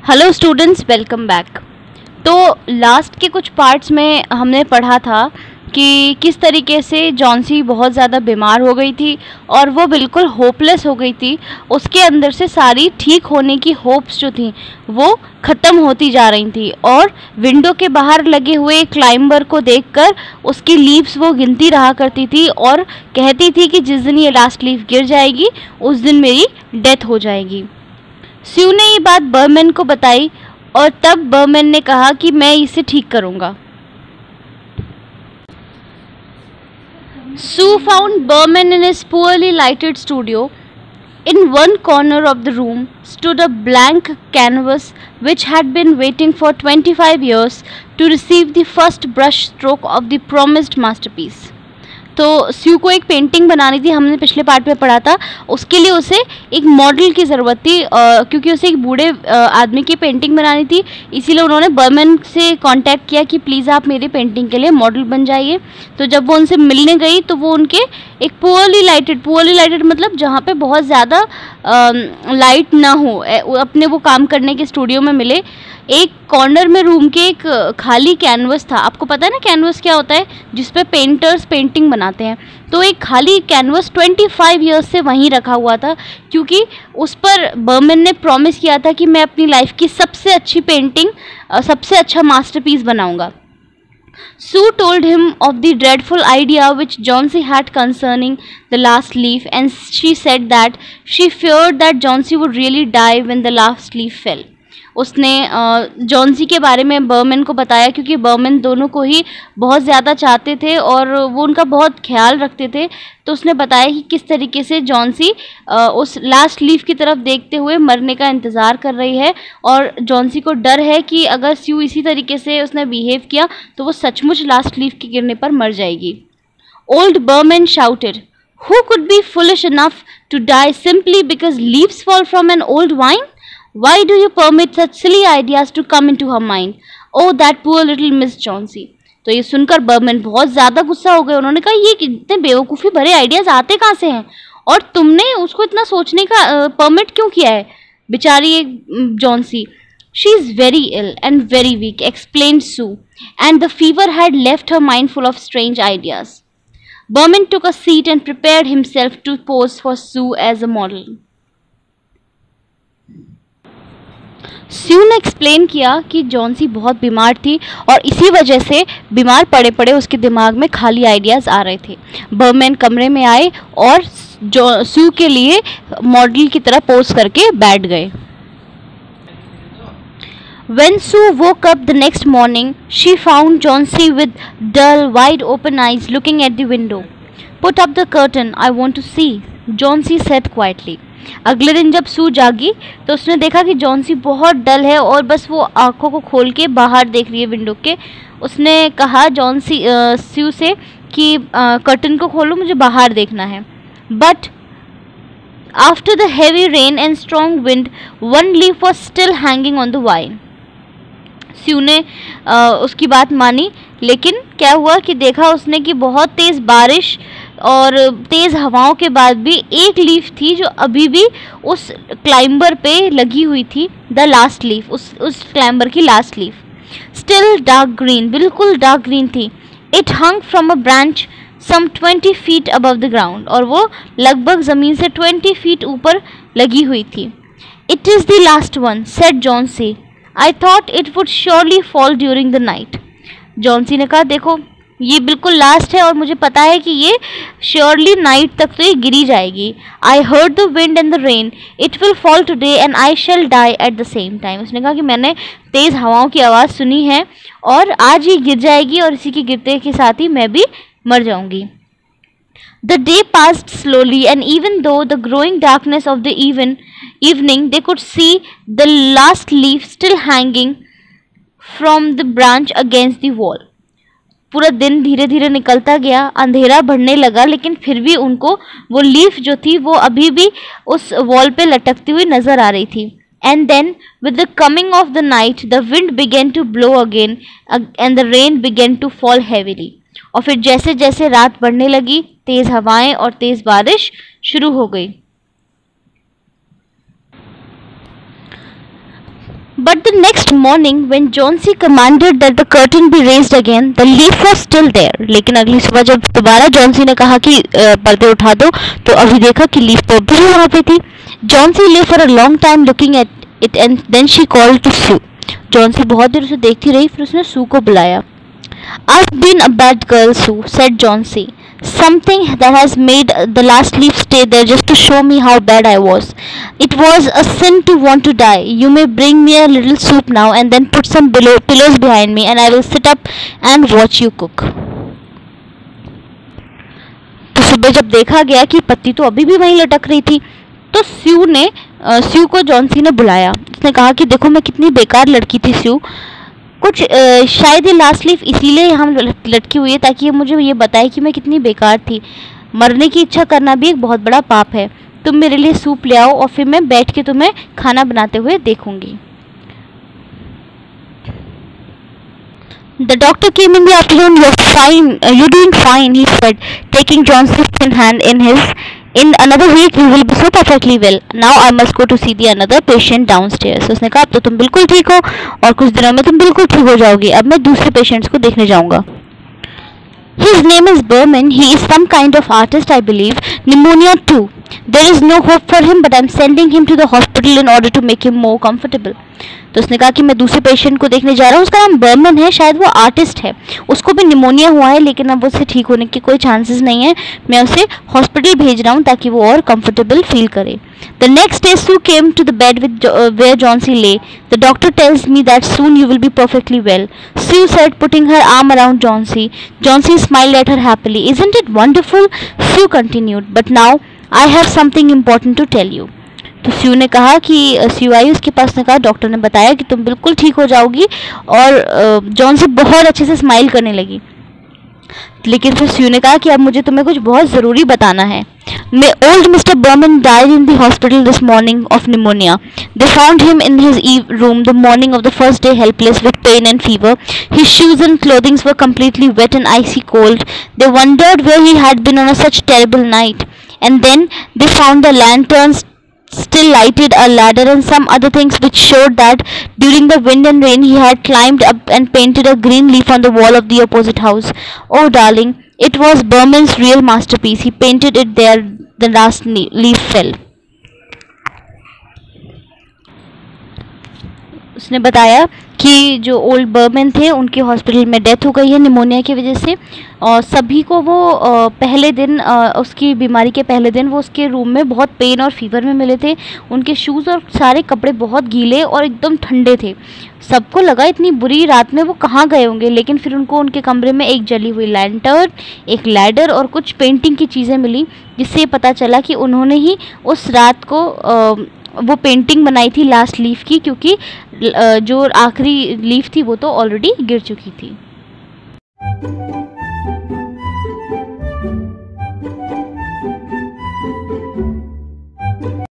Hello students, welcome back. तो last के कुछ पार्ट्स में हमने पढ़ा था कि किस तरीके से जॉन्सी बहुत ज़्यादा बीमार हो गई थी और वो बिल्कुल होपलेस हो गई थी। उसके अंदर से सारी ठीक होने की होप्स जो थी वो ख़त्म होती जा रही थी और विंडो के बाहर लगे हुए क्लाइंबर को देखकर उसकी लीव्स वो गिनती रहा करती थी और कहती थी कि जिस दिन ये लास्ट लीफ गिर जाएगी उस दिन मेरी डेथ हो जाएगी। स्यू ने ये बात बर्मन को बताई और तब बर्मन ने कहा कि मैं इसे ठीक करूंगा। Sue found Berman in his poorly lighted studio. In one corner of the room stood a blank canvas which had been waiting for 25 years to receive the first brush stroke of the promised masterpiece. तो स्यू को एक painting बनानी थी, हमने पिछले part में पढ़ा था। उसके लिए उसे एक मॉडल की ज़रूरत थी क्योंकि उसे एक बूढ़े आदमी की पेंटिंग बनानी थी। इसीलिए उन्होंने बर्मन से कांटेक्ट किया कि प्लीज़ आप मेरी पेंटिंग के लिए मॉडल बन जाइए। तो जब वो उनसे मिलने गई तो वो उनके एक पुअरली लाइटेड मतलब जहाँ पे बहुत ज़्यादा लाइट ना हो, अपने वो काम करने के स्टूडियो में मिले। एक कॉर्नर में रूम के एक खाली कैनवस था। आपको पता है ना कैनवस क्या होता है, जिस पे पेंटर्स पेंटिंग बनाते हैं। तो एक खाली कैनवस 25 ईयर्स से वहीं रखा हुआ था क्योंकि उस पर बर्मन ने प्रॉमिस किया था कि मैं अपनी लाइफ की सबसे अच्छी पेंटिंग, सबसे अच्छा मास्टरपीस बनाऊंगा। Sue told him of the dreadful idea which Johnsy had concerning the last leaf, and she said that she feared that Johnsy would really die when the last leaf fell. उसने Johnsy के बारे में बर्मन को बताया क्योंकि बर्मन दोनों को ही बहुत ज़्यादा चाहते थे और वो उनका बहुत ख्याल रखते थे। तो उसने बताया कि किस तरीके से जॉन्सी उस लास्ट लीफ की तरफ देखते हुए मरने का इंतज़ार कर रही है और जॉन्सी को डर है कि अगर स्यू इसी तरीके से उसने बिहेव किया तो वो सचमुच लास्ट लीफ के गिरने पर मर जाएगी। Old Behrman shouted, "Who could be foolish enough to die simply because leaves fall from an old vine? Why do you permit such silly ideas to come into her mind? Oh, that poor little Miss Chauncey." तो ये सुनकर बर्मन बहुत ज़्यादा गुस्सा हो गए। उन्होंने कहा ये कितने बेवकूफ़ी भरे आइडियाज़ आते कहाँ से हैं और तुमने उसको इतना सोचने का परमिट क्यों किया है, बेचारी एक Johnsy. "She is very ill and very weak," explained Sue, "and the fever had left her mind full of strange ideas." Berman took a seat and prepared himself to pose for Sue as a model. स्यू ने explain किया कि Johnsy बहुत बीमार थी और इसी वजह से बीमार पड़े पड़े उसके दिमाग में खाली आइडियाज़ आ रहे थे। बर्मन कमरे में आए और स्यू के लिए मॉडल की तरह पोज करके बैठ गए। When Sue woke up the next morning, she found Johnsy with dull, wide-open eyes looking at the window. "Put up the curtain, I want to see," Johnsy said quietly. अगले दिन जब सू जागी तो उसने देखा कि जॉन्सी बहुत डल है और बस वो आंखों को खोल के बाहर देख रही है विंडो के। उसने कहा स्यू से कि कर्टन को खोलो, मुझे बाहर देखना है। But after the heavy rain and strong wind one leaf was still hanging on the vine. Sue ने उसकी बात मानी, लेकिन क्या हुआ कि देखा उसने कि बहुत तेज़ बारिश और तेज़ हवाओं के बाद भी एक लीफ थी जो अभी भी उस क्लाइंबर पे लगी हुई थी। द लास्ट लीफ, उस क्लाइंबर की last leaf still dark green, बिल्कुल डार्क ग्रीन थी। It hung from a branch some 20 feet above the ground, और वो लगभग ज़मीन से 20 फीट ऊपर लगी हुई थी। "It is the last one," said Johnsy. "I thought it would surely fall during the night." Johnsy ने कहा, देखो ये बिल्कुल लास्ट है और मुझे पता है कि ये श्योरली नाइट तक तो ये गिरी जाएगी। "I heard the wind and the rain. It will fall today and I shall die at the same time." उसने कहा कि मैंने तेज़ हवाओं की आवाज़ सुनी है और आज ये गिर जाएगी और इसी के गिरते के साथ ही मैं भी मर जाऊंगी। The day passed slowly, and even though the growing darkness of the evening, they could see the last leaf still hanging from the branch against the wall. पूरा दिन धीरे धीरे निकलता गया, अंधेरा बढ़ने लगा, लेकिन फिर भी उनको वो लीफ जो थी वो अभी भी उस वॉल पे लटकती हुई नजर आ रही थी। And then, with the coming of the night, the wind began to blow again, and the rain began to fall heavily. और फिर जैसे जैसे रात बढ़ने लगी, तेज़ हवाएं और तेज़ बारिश शुरू हो गई। But the next morning, when Johnsy commanded that the curtain be raised again, the leaf was still there. लेकिन अगली सुबह जब दोबारा जॉन्सी ने कहा कि पर्दे उठा दो, तो अभी देखा कि लीफ तो अभी भी वहाँ पे थी. Johnsy lay for a long time looking at it, and then she called to Sue. Johnsy बहुत देर उसे देखती रही, फिर उसने सू को बुलाया. I've been a bad girl, Sue, said Johnsy. Something that has made the last leaf stay there just to show me how bad I was. It was a sin to want to die. You may bring me a little soup now and then put some pillows behind me and I will sit up and watch you cook. तो सुबह जब देखा गया कि पत्ती तो अभी भी वहीं लटक रही थी, तो स्यू को जॉन्सी ने बुलाया. उसने कहा कि देखो मैं कितनी बेकार लड़की थी स्यू. कुछ शायद ये लास्ट लीफ इसीलिए यहाँ लटकी हुई है ताकि ये मुझे ये बताए कि मैं कितनी बेकार थी. मरने की इच्छा करना भी एक बहुत बड़ा पाप है. तुम मेरे लिए सूप ले आओ और फिर मैं बैठ के तुम्हें खाना बनाते हुए देखूंगी. The doctor came in the afternoon. You're fine. You're doing fine, he said, taking Johnson's thin hand in his. In another week you will be so perfectly well. Now I must go to see the another patient downstairs. उसने कहा अब तो तुम बिल्कुल ठीक हो और कुछ दिनों में तुम बिल्कुल ठीक हो जाओगी. अब मैं दूसरे पेशेंट्स को देखने जाऊंगा. His name is Berman. He is some kind of artist, I believe. Pneumonia too. There is no hope for him, but I'm sending him to the hospital in order to make him more comfortable. तो उसने कहा कि मैं दूसरे patient को देखने जा रहा हूँ. उसका नाम बर्मन है, शायद वो आर्टिस्ट है. उसको भी निमोनिया हुआ है लेकिन अब उससे ठीक होने के कोई चांसेस नहीं है. मैं उसे हॉस्पिटल भेज रहा हूँ ताकि वो और कंफर्टेबल फील करे. The next day Sue came to the bed with where Johnsy lay. The doctor tells me that soon you will be perfectly well, Sue said, putting her arm around Johnsy. Johnsy smiled at her happily. Isn't it wonderful? Sue continued. But now I have something important to tell you. तो स्यू ने कहा कि स्यू आई उसके पास. ने कहा doctor ने बताया कि तुम बिल्कुल ठीक हो जाओगी. और जॉन्सी बहुत अच्छे से स्माइल करने लगी. लेकिन फिर स्यू ने कहा कि अब मुझे तुम्हें कुछ बहुत ज़रूरी बताना है. Old Mr. Berman died in the hospital this morning of pneumonia. They found him in his room the morning of the first day, helpless with pain and fever. His shoes and clothing were completely wet and icy cold. They wondered where he had been on such terrible night. And then they found the lanterns still lighted, a ladder and some other things which showed that during the wind and rain he had climbed up and painted a green leaf on the wall of the opposite house. Oh darling, it was Berman's real masterpiece. He painted it there the last leaf fell. उसने बताया कि जो old Burman थे उनके hospital में death हो गई है निमोनिया की वजह से. और सभी को वो पहले दिन उसकी बीमारी के पहले दिन वो उसके रूम में बहुत पेन और फीवर में मिले थे. उनके शूज़ और सारे कपड़े बहुत गीले और एकदम ठंडे थे. सबको लगा इतनी बुरी रात में वो कहाँ गए होंगे. लेकिन फिर उनको उनके कमरे में एक जली हुई लैंटर्न, एक लैडर और कुछ पेंटिंग की चीज़ें मिली, जिससे पता चला कि उन्होंने ही उस रात को वो पेंटिंग बनाई थी लास्ट लीफ की, क्योंकि जो आखिरी लीफ थी वो तो ऑलरेडी गिर चुकी थी.